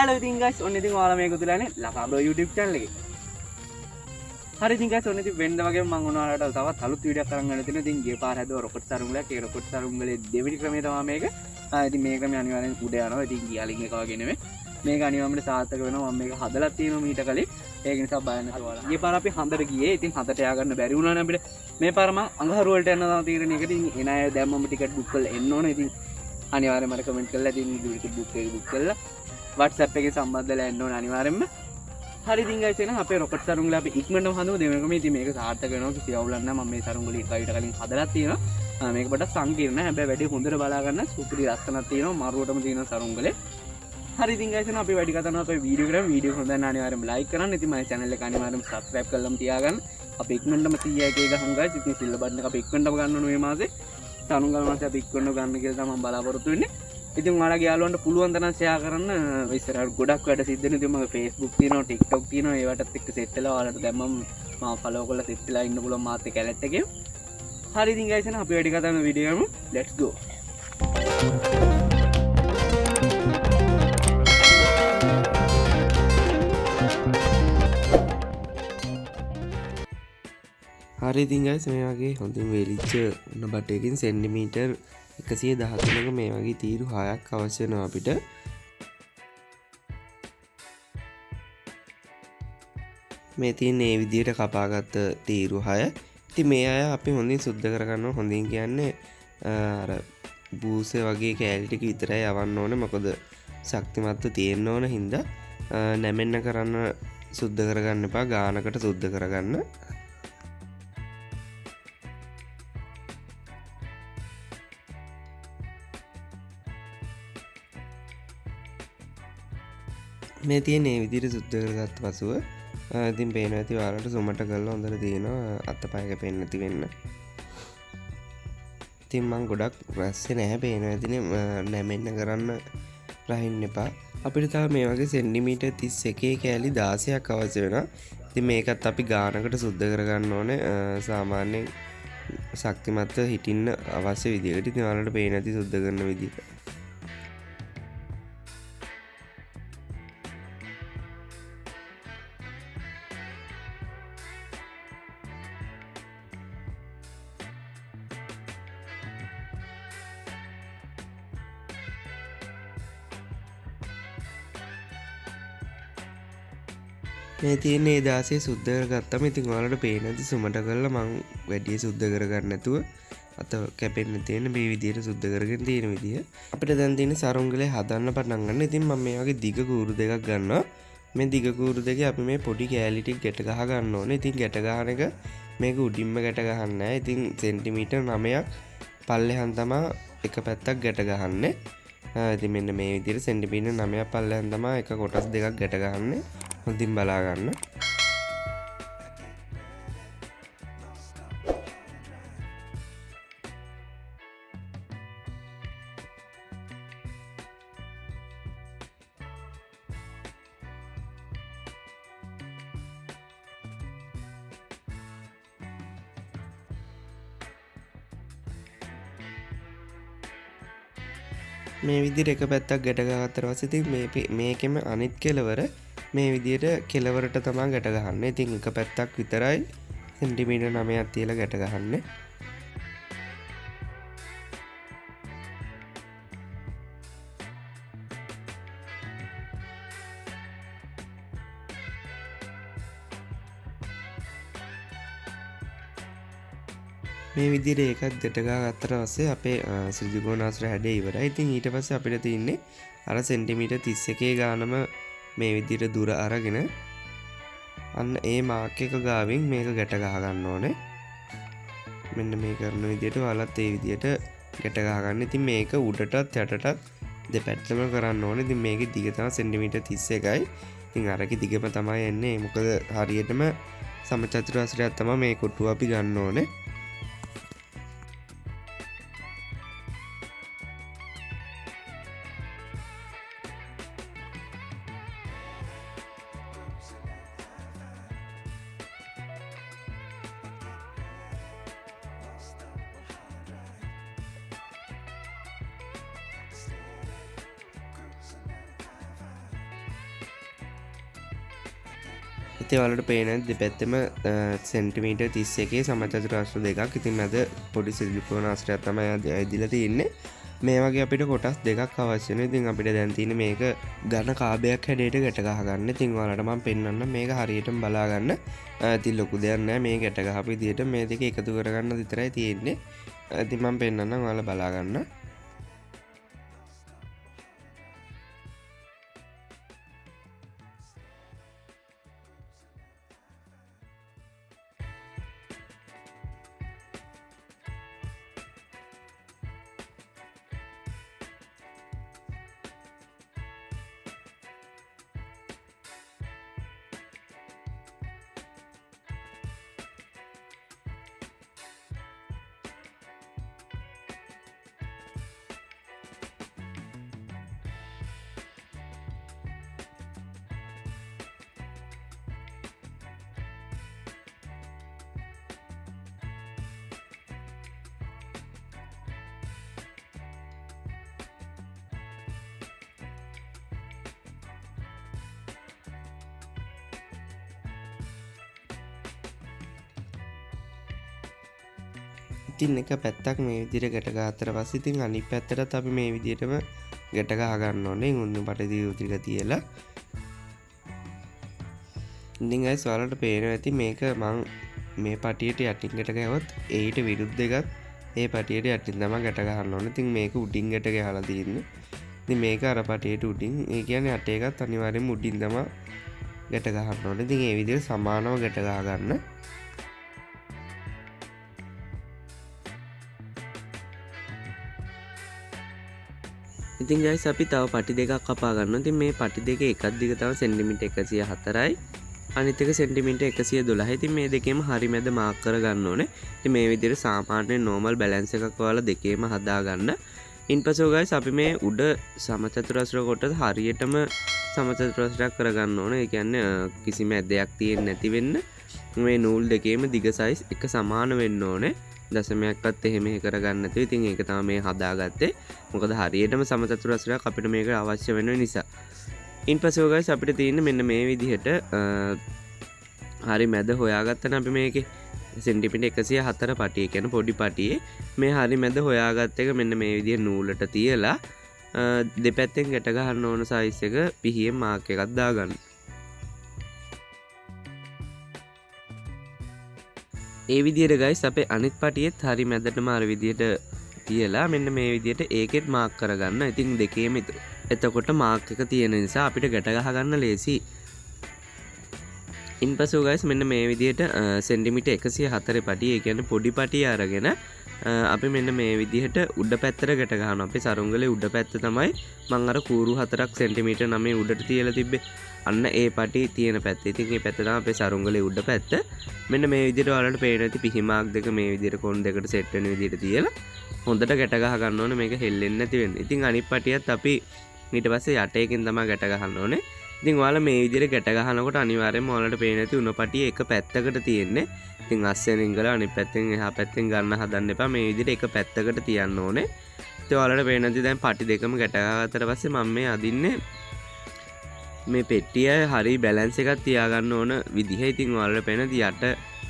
Hello ඉතින් guys ඔන්න ඉතින් ඔයාලා මේක උදලානේ ලකා බ්‍රෝ YouTube channel එකේ. හරි ඉතින් guys ඔන්න ඉතින් වෙනද වගේම මම ඔයාලට තවත් අලුත් වීඩියෝක් අරන් ගන්න තියෙනවා. ඉතින් ගිය පාර හැදුවා රොකට් සරුංගලයක්. ඒ රොකට් සරුංගලේ දෙවෙනි ක්‍රමය තමයි මේක. ඉතින් මේ ක්‍රමය අනිවාර්යෙන් උඩ යනවා. ඉතින් ගියාලින් එක වගේ නෙමෙයි. මේක අනිවාර්යයෙන්ම සාර්ථක වෙනවා. මම මේක හදලා තියෙනවා මීට කලින්. ඒක නිසා බය නැතුව ඔයාලා. ගිය පාර අපි හඳට ගියේ. ඉතින් හඳට යා ගන්න බැරි වුණා නේ අපිට. මේ පාර මම අඟහරු වලට යන්න තමයි තීරණය කරේ. ඉතින් එන අය දැන් මම ටිකට් බුක් කරලා එන්න ඕනේ. ඉතින් අනිවාර්යයෙන්ම මට කමෙන්ට් කරලා ඉතින් ටිකට් බුක් කරලා WhatsApp එකේ සම්බන්ධ වෙලා එන්න ඕනේ අනිවාර්යයෙන්ම. හරි ඉතින් guys එහෙනම් අපේ රොකට් සරුංගල අපි ඉක්මනටම හදමු දෙවෙනිකම. ඉතින් මේක සාර්ථක වෙනවා කිසි අවුලක් නැහැ. මම මේ සරුංගල එකයිට කලින් හදලා තියෙනවා. මේක පොඩ්ඩක් සංකීර්ණ. හැබැයි වැඩි හොඳට බලා ගන්න සුපිරි ලස්සනක් තියෙනවා. මරුවටම තියෙන සරුංගලේ. හරි ඉතින් guys එහෙනම් අපි වැඩි කතා කරනවා අපේ වීඩියෝ කරමු. වීඩියෝ හොඳ නම් අනිවාර්යයෙන්ම like කරන්න. ඉතින් මගේ channel එක අනිවාර්යයෙන්ම subscribe කරලම තියාගන්න. අපි ඉක්මනටම 100k ගහමු guys. ඉතින් සිල්ල බටන් එක අපි ඉක්මනටම ගන්න ඕනේ මේ මාසේ. සරුංගල මාසේ අපි ඉක්මනටම ගන්න කියලා තමයි මම බලාපොරොත්තු වෙන්නේ. ඉතින් ඔයාලගේ යාළුවන්ට පුළුවන් තරම් ෂෙයා කරන්න. ඉස්සරහට ගොඩක් වැඩ සිද්ධ වෙනවා. ඉතින් මගේ Facebook තියෙනවා, TikTok තියෙනවා. ඒවටත් එක්ක සෙට් වෙලා ඔයාලට දැන් මම ෆලෝ කරලා සෙට් වෙලා ඉන්න පුළුවන් මාත් එක්ක ඇලට් එකේ. හරි ඉතින් guys එහෙනම් අපි වැඩි කතා කරන වීඩියෝ එකම let's go. හරි ඉතින් guys මේ වගේ හොඳින් වෙලිච්ච උණ බටයකින් සෙන්ටිමීටර් 113ක මේ වගේ තීරු 6ක් අවශ්‍ය වෙනවා අපිට. මේ තියෙන මේ විදිහට කපාගත්ත තීරු 6. ඉතින් මේ අය අපි හොඳින් සුද්ධ කරගන්නවා. හොඳින් කියන්නේ අර බූසේ වගේ කෑලි ටික විතරයි යවන්න ඕනේ. මොකද ශක්තිමත්ව තියෙන්න ඕන හින්දා නැමෙන්න කරන්න සුද්ධ කරගන්න එපා. ගානකට සුද්ධ කරගන්න. මේ තියෙන මේ විදිහට සුද්ධ කරගත්ත පසුව ඉතින් පේනවා ඇති ඔයාලට සුමට කරලා හොඳට තියෙනවා අතපයක පේන්න නැති වෙන්න. ඉතින් මම ගොඩක් රැස්සේ නැහැ පේනවා ඇතිනේ නැමෙන්න කරන්න රහින්න එපා. අපිට තව මේ වගේ සෙන්ටිමීටර් 31 කෑලි 16ක් අවශ්‍ය වෙනවා. ඉතින් මේකත් අපි ගානකට සුද්ධ කරගන්න ඕනේ සාමාන්‍යයෙන් ශක්තිමත්ව හිටින්න අවශ්‍ය විදිහකට. ඉතින් ඔයාලට පේන ඇති සුද්ධ කරන විදිහ. මේ තියෙන ඒ 16 සුද්ධ කරගත්තම ඉතින් ඔයාලට පේන ඇති සුමට කරලා මම වැඩි සුද්ධ කරගන්න නැතුව අත කැපෙන්න තියෙන මේ විදිහට සුද්ධ කරගෙන තියෙන විදිහ. අපිට දැන් තියෙන සරුංගලේ හදන්න පටන් ගන්න. ඉතින් මම මේ වගේ දිග කූරු දෙකක් ගන්නවා. මේ දිග කූරු දෙකේ අපි මේ පොඩි කෑලි ටික ගැට ගහ ගන්න ඕනේ. ඉතින් ගැට ගහන එක මේක උඩින්ම ගැට ගහන්නේ නැහැ. ඉතින් සෙන්ටිමීටර් 9ක් පල්ලෙහාන් තමයි එක පැත්තක් ගැට ගහන්නේ. ඉතින් මෙන්න මේ විදිහට සෙන්ටිමීටර් 9ක් පල්ලෙහාන් තමයි එක කොටස් දෙකක් ගැට ගහන්නේ. හොඳින් බලා ගන්න. මේ විදිහට එක පැත්තක් ගැට ගහගත්තට පස්සේ ඉතින් මේකෙම අනිත් කෙලවර මේ විදිහට කෙලවරට තමයි ගැට ගහන්නේ. ඉතින් එක පැත්තක් විතරයි සෙන්ටිමීටර් 9ක් තියලා ගැට ගහන්නේ. මේ විදිහට ඒකත් ගැට ගහගත්තට පස්සේ අපේ ත්‍රිකෝණාශ්‍ර හැඩය ඉවරයි. ඉතින් ඊට පස්සේ අපිට තියෙන්නේ අර සෙන්ටිමීටර් 31 ගානම මේ විදිහට දුර අරගෙන අන්න ඒ මාක් එක ගාවින් මේක ගැට ගහ ගන්න ඕනේ. මෙන්න මේ කරන විදිහට ඔයාලත් ඒ විදිහට ගැට ගහ ගන්න. ඉතින් මේක උඩටත් යටටත් දෙපැත්තම කරන්න ඕනේ. ඉතින් මේකේ දිග තමයි සෙන්ටිමීටර් 31යි. ඉතින් අරකේ දිගම තමයි එන්නේ. මොකද හරියටම සමචතුරාශ්‍රයක් තමයි මේ කොටුව අපි ගන්න ඕනේ. ඉතින් ඔයාලට පේන දෙපැත්තෙම සෙන්ටිමීටර් 31 සමචතුරාස්‍ර දෙකක්. ඉතින් මැද පොඩි සිලිකෝන ආශ්‍රයයක් තමයි ඇදලා තියෙන්නේ. මේ වගේ අපිට කොටස් දෙකක් අවශ්‍ය වෙනවා. ඉතින් අපිට දැන් තියෙන්නේ මේක ඝන කාබයක් හැඩයට ගැට ගහ ගන්න. ඉතින් ඔයාලට මම පෙන්වන්නම් මේක හරියටම බලා ගන්න. ඉතින් ලොකු දෙයක් නෑ මේ ගැට ගහපු විදිහට මේ දෙක එකතු කරගන්න විතරයි තියෙන්නේ. ඉතින් මම පෙන්වන්නම් ඔයාලා බලා ගන්න. ඉතින් එක පැත්තක් මේ විදිහට ගැට ගහතර පස්සේ ඉතින් අනිත් පැත්තටත් අපි මේ විදිහටම ගැට ගහ ගන්න ඕනේ. උණු පටි ටික තියලා. ඉතින් guys ඔයාලට පේනවා ඇති මේක මං මේ පටියට යටින් ගැට ගහුවොත් ඒට විරුද්ධ එකත් ඒ පටියට යටින් තමයි ගැට ගහන්න ඕනේ. ඉතින් මේක උඩින් ගැට ගහලා තියෙන්නේ. ඉතින් මේක අර පටියට උඩින් ඒ කියන්නේ අට එකත් අනිවාර්යෙන්ම උඩින් තමයි ගැට ගහන්න ඕනේ. ඉතින් මේ විදිහට සමානව ගැට ගහ ගන්න. ඉතින් guys අපි තව පටි දෙකක් කපා ගන්නවා. ඉතින් මේ පටි දෙක එකක් දිග තමයි සෙන්ටිමීටර් 104යි. අනිත් එක සෙන්ටිමීටර් 112යි. ඉතින් මේ දෙකේම හරි මැද මාක් කර ගන්න ඕනේ. ඉතින් මේ විදිහට සාමාන්‍ය normal balance එකක් ඔයාලා දෙකේම හදා ගන්න. ඉන්පසු guys අපි මේ උඩ සමචතුරස්‍ර කොටස හරියටම සමචතුරස්‍රයක් කර ගන්න ඕනේ. ඒ කියන්නේ කිසිම ඇදයක් තියෙන්නේ නැති වෙන්න මේ නූල් දෙකේම දිග size එක සමාන වෙන්න ඕනේ. දශමයක්වත් එහෙම කරගන්න නැතුව. ඉතින් ඒක තමයි මේ හදාගත්තේ. මොකද හරියටම සමචතුරස්‍රයක් අපිට මේක අවශ්‍ය වෙන නිසා. ඉන්පස්සේ guys අපිට තියෙන්නේ මෙන්න මේ විදිහට හරි මැද හොයාගත්තා අපි මේකේ සෙන්ටිමීටර් 104 පටිය කියන පොඩි පටියේ මේ හරි මැද හොයාගත්ත එක මෙන්න මේ විදිහ නූලට තියලා දෙපැත්තෙන් ගැට ගන්න ඕන size එක පිහියෙන් මාක් එකක් දාගන්න. ඒ විදිහට guys අපේ අනිත් පටියෙත් හරි මැදටම අර විදිහට තියලා මෙන්න මේ විදිහට ඒකෙත් මාක් කරගන්න. ඉතින් දෙකේම එතකොට මාක් එක තියෙන නිසා අපිට ගැට ගහ ගන්න ලේසි. ඉන්පසු guys මෙන්න මේ විදිහට සෙන්ටිමීටර් 104 පටිය ඒ කියන්නේ පොඩි පටිය අරගෙන අපි මෙන්න මේ විදිහට උඩ පැත්තට ගැට ගන්නවා. අපේ සරුංගලේ උඩ පැත්ත තමයි මම අර කූරු 4ක් සෙන්ටිමීටර් 9 උඩට තියලා තිබ්බේ. අන්න ඒ පටි තියෙන පැත්ත. ඉතින් මේ පැත්ත තමයි අපේ සරුංගලේ උඩ පැත්ත. මෙන්න මේ විදිහට ඔයාලට පේන ඇති පිහිමාක් දෙක මේ විදිහට කොන් දෙකට සෙට් වෙන විදිහට තියලා හොඳට ගැට ගහ ගන්න ඕනේ මේක හෙල්ලෙන්නේ නැති වෙන්න. ඉතින් අනිත් පටියත් අපි ඊට පස්සේ යට එකෙන් තමයි ගැට ගහන්න ඕනේ. ඉතින් ඔයාලා මේ විදිහට ගැට ගහනකොට අනිවාර්යයෙන්ම ඔයාලට පේන ඇති උණ පටිය එක පැත්තකට තියෙන්නේ. ඉතින් අස්සෙන් ඉංගලා අනිත් පැත්තෙන් එහා පැත්තෙන් ගන්න හදන්න එපා. මේ විදිහට එක පැත්තකට තියන්න ඕනේ. ඉතින් ඔයාලට පේන ඇති දැන් පටි දෙකම ගැට ගහගත්තට පස්සේ මම මේ අදින්නේ මේ පෙට්ටිය හරි බැලන්ස් එකක් තියාගන්න ඕන විදිහ. ඉතින් ඔයාලට පේන යට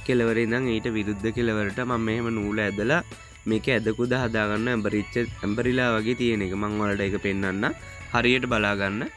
කෙලවරේ ඉඳන් ඊට විරුද්ධ කෙලවරට මම මෙහෙම නූල ඇදලා මේක ඇදකුද හදාගන්න ඇම්බරිලා වගේ තියෙන එක මම ඔයාලට ඒක පෙන්වන්න. හරියට බලා ගන්න.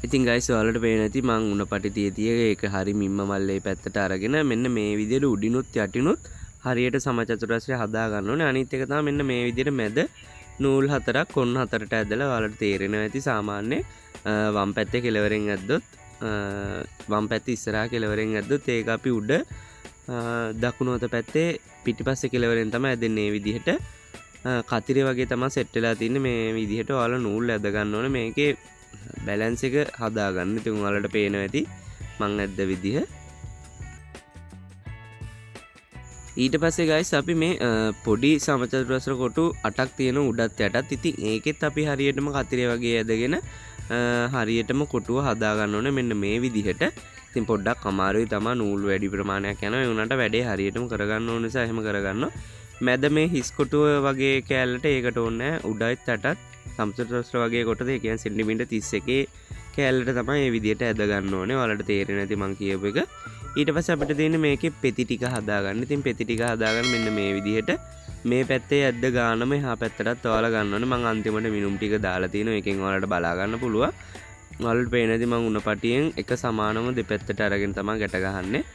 ඉතින් guys ඔයාලට පේන ඇති මං උණ පටි තිය ඒක හරි මිම්ම මල්ලේ පැත්තට අරගෙන මෙන්න මේ විදිහට උඩිනුත් යටිනුත් හරියට සමචතුරස්‍රය හදා ගන්න ඕනේ. අනිත් එක තමයි මෙන්න මේ විදිහට මැද නූල් හතරක් කොන් හතරට ඇදලා ඔයාලට තේරෙනවා ඇති සාමාන්‍ය වම් පැත්තේ කෙලවරෙන් ඇද්දොත් වම් පැත්තේ ඉස්සරහා කෙළවරෙන් ඇද්දොත් ඒක අපි උඩ දකුණු අත පැත්තේ පිටිපස්සේ කෙළවරෙන් තමයි ඇදෙන්නේ. මේ විදිහට කතිරේ වගේ තමයි සෙට් වෙලා තින්නේ. මේ විදිහට ඔයාලා නූල් ඇද ගන්න ඕනේ. මේකේ බැලන්ස් එක හදාගන්න. ඉතින් ඔයාලට පේනවා ඇති මං ඇද්ද විදිහ. ඊට පස්සේ guys අපි මේ පොඩි සමචතුරස්‍ර කොටු 8ක් තියෙන උඩත් යටත්. ඉතින් ඒකෙත් අපි හරියටම කතිරේ වගේ ඇදගෙන හරියටම කොටුව හදා ගන්න ඕනේ මෙන්න මේ විදිහට. ඉතින් පොඩ්ඩක් අමාරුයි තමයි නූල් වැඩි ප්‍රමාණයක් යනවා. ඒ උනට වැඩේ හරියටම කරගන්න ඕන නිසා එහෙම කරගන්නවා. මැද මේ හිස් කොටුව වගේ කෑල්ලට ඒකට ඕනේ උඩත් යටත් සමචතුරස්‍ර වගේ කොටද ඒ කියන්නේ සෙන්ටිමීටර් 31 කෑල්ලට තමයි මේ විදිහට ඇද ගන්න ඕනේ. ඔයාලට තේරෙන්නේ නැති මං කියපු එක. ඊට පස්සේ අපිට තියෙන්නේ මේකේ පෙති ටික හදාගන්න. ඉතින් පෙති ටික හදාගන්න මෙන්න මේ විදිහට මේ පැත්තේ ඇද්ද ගානම එහා පැත්තටත් ඔයාලා ගන්න ඕනේ. මම අන්තිමට මිනුම් ටික දාලා තිනවා. ඒකෙන් ඔයාලට බලා ගන්න පුළුවන්. ඔයාලට පේනදී මම උණ පටියෙන් එක සමානම දෙපැත්තට අරගෙන තමයි ගැට ගහන්නේ.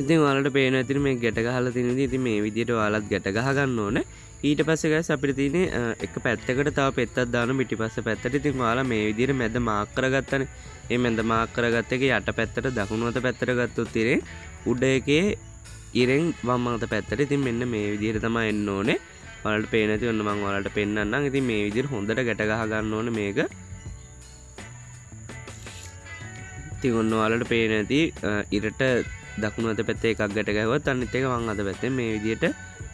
ඉතින් ඔයාලට පේනවා ඇතින් මේ ගැට ගහලා තියෙන විදිහ. ඉතින් මේ විදිහට ඔයාලත් ගැට ගහ ගන්න ඕනේ. ඊට පස්සේ guys අපිට තියෙන්නේ එක පැත්තකට තව පෙත්තක් දාන පිටිපස්ස පැත්තට. ඉතින් ඔයාලා මේ විදිහට මැද මාක් කරගත්තනේ. මේ මැද මාක් කරගත්ත එකේ යට පැත්තට දකුණු අත පැත්තට ගත්තොත් ඉතින් උඩ එකේ ඉරෙන් වම් අත පැත්තට. ඉතින් මෙන්න මේ විදිහට තමයි එන්න ඕනේ. ඔයාලට පේන ඇති ඔන්න මම ඔයාලට පෙන්නන්නම්. ඉතින් මේ විදිහට හොඳට ගැට ගහ ගන්න ඕනේ මේක. ඉතින් ඔන්න ඔයාලට පේන ඇති ඉරට දකුණු අත පැත්තේ එකක් ගැට ගැහුවත් අනිත් එක වම් අත පැත්තෙන් මේ විදිහට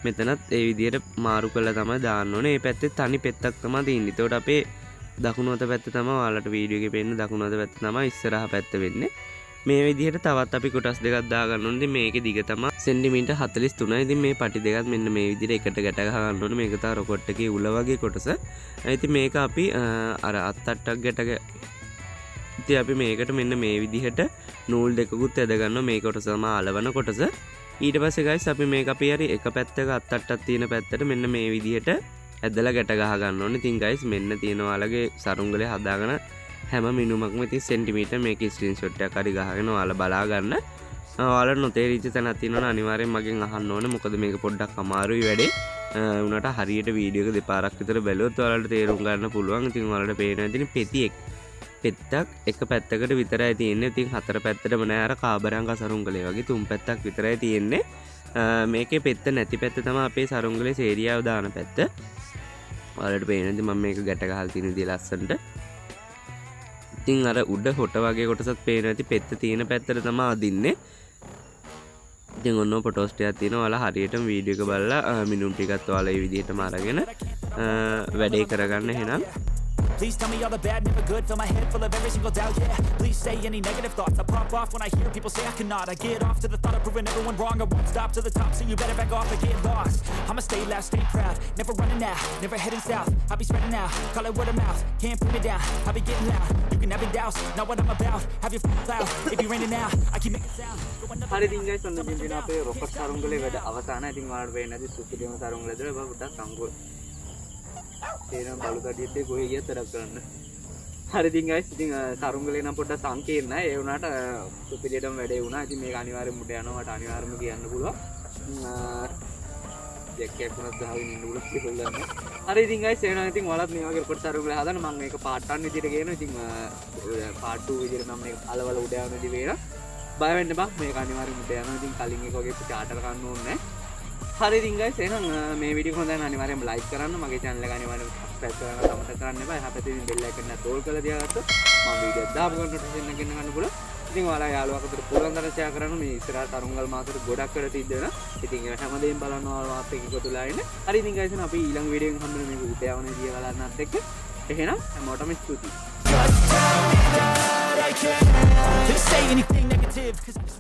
මෙතනත් ඒ විදිහට මාරු කරලා තමයි දාන්න ඕනේ. මේ පැත්තේ තනි පෙත්තක් තමයි තියෙන්නේ. ඒකට අපේ දකුණු අත පැත්ත තමයි ඔයාලට වීඩියෝ එකේ පේන්නේ දකුණු අත පැත්ත තමයි ඉස්සරහා පැත්ත වෙන්නේ. මේ විදිහට තවත් අපි කොටස් දෙකක් දා ගන්න ඕනේ. ඉතින් මේකේ දිග තමයි සෙන්ටිමීටර් 43යි. ඉතින් මේ පටි දෙකත් මෙන්න මේ විදිහට එකට ගැට ගහ ගන්න ඕනේ. මේක තමයි රොකට් එකේ උල වගේ කොටස. ඉතින් මේක අපි අර අත්තට්ටක් ගැට ඉතින් අපි මේකට මෙන්න මේ විදිහට නූල් දෙකකුත් ඇද ගන්නවා. මේ කොටස තමයි අලවන කොටස. ඊට පස්සේ guys අපි මේක අපි හරි එක පැත්තක අත්තට්ටක් තියෙන පැත්තට මෙන්න මේ විදිහට ඇදලා ගැට ගහ ගන්න ඕනේ. ඉතින් guys මෙන්න තියෙන ඔයාලගේ සරුංගලේ හදාගෙන හැම මිනුමක්ම ඉතින් සෙන්ටිමීටර් මේක ස්ක්‍රීන්ෂොට් එකක් හරි ගහගෙන ඔයාලා බලා ගන්න. ඔයාලට නොතේරිච්ච තැනක් තියෙනවනේ අනිවාර්යෙන් මගෙන් අහන්න ඕනේ. මොකද මේක පොඩ්ඩක් අමාරුයි වැඩේ. උනට හරියට වීඩියෝ එක දෙපාරක් විතර බැලුවොත් ඔයාලට තේරුම් ගන්න පුළුවන්. ඉතින් ඔයාලට පේනවා ඉතින් පෙති පෙත්තක් එක පැත්තකට විතරයි තියෙන්නේ. ඉතින් හතර පැත්තටම නෑ අර කාබරංග සරුංගලේ වගේ තුන් පැත්තක් විතරයි තියෙන්නේ. මේකේ පෙත්ත නැති පැත්ත තමයි අපේ සරුංගලේ සේරියාව දාන පැත්ත. ඔයාලට පේනද මම මේක ගැට ගහලා තියෙන විදිය ලස්සනට. ඉතින් අර උඩ හොට වගේ කොටසත් පේන ඇති පෙත්ත තියෙන පැත්තට තමයි අදින්නේ. ඉතින් ඔන්න ෆොටෝස් ටිකක් තියෙනවා. ඔයාලා හරියටම වීඩියෝ එක බලලා මිනුම් ටිකත් ඔයාලා මේ විදිහටම අරගෙන වැඩේ කරගන්න එහෙනම්. Please tell me all the bad, never good. Fill my head full of every single doubt, yeah. Please say any negative thoughts. I pop off when I hear people say I cannot. I get off to the thought of proving everyone wrong. I won't stop to the top, so you better back off and get lost. I'ma stay loud, stay proud, never running out, never heading south. I'll be spreading out, call it word of mouth. Can't put me down, I'll be getting loud. You can have it douse, not what I'm about. Have your cloud, if you're raining now, I keep making sound. හරි ඉතින් guys ඔන්න දින අපේ rocket සරුංගලේ වැඩ අවසానයි. ඉතින් ඔයාලට වෙන්නේ නැති සුපිරිම සරුංගලේ දල පොඩ්ඩක් සංගෝල් තේරෙන බලු කඩියට ගොහේ ගියත් වැඩක් කරන්න. හරි ඉතින් guys ඉතින් සරුංගලේ නම් පොඩ්ඩක් සංකීර්ණයි. ඒ වුණාට සුපිරියටම වැඩේ වුණා. ඉතින් මේක අනිවාර්යෙන් මුට යනවා. මට අනිවාර්යෙන්ම කියන්න පුළුවන්. දෙකක් වුණත් ගහගෙන ඉන්න උලස් කියලා. හරි ඉතින් guys එහෙනම් ඉතින් ඔයාලත් මේ වගේ රොකට් සරුංගලේ හදන්න මම මේක part 1 විදිහට ගේනවා. ඉතින් part 2 විදිහට මම මේක අලවල උඩ යන විදිහ වේලා. බය වෙන්න බං මේක අනිවාර්යෙන්ම මුට යනවා. ඉතින් කලින් එක වගේ චාටර් ගන්න ඕනේ නැහැ. හරි ඉතින් guys එහෙනම් මේ වීඩියෝ එක හොඳ නම් අනිවාර්යෙන්ම like කරන්න මගේ channel එක අනිවාර්යෙන්ම subscribe කරන්න අමතක කරන්න එපා. එහා පැත්තේ තියෙන bell icon එක තෝල් කරලා තියාගත්තොත් මම වීඩියෝ දාපු ගමන් notification එක ගන්න පුළුවන්. ඉතින් ඔයාලා යාළුවා අතර පුළුවන් තරම් share කරන්න මේ ඉස්සරහ තරුංගල් මාසෙට ගොඩක් කර තිද්දෙන. ඉතින් ඒ හැමදේම බලන්න ඔයාලා මාත් එක්ක එකතුලා ඉන්න. හරි ඉතින් guys එහෙනම් අපි ඊළඟ වීඩියෝ එකෙන් හම්බෙමු මේක උපයාවනේ දිය බලන්නත් එක්ක. එහෙනම් හැමෝටම ස්තුතියි. Just tell me that I can't. They say anything negative 'cause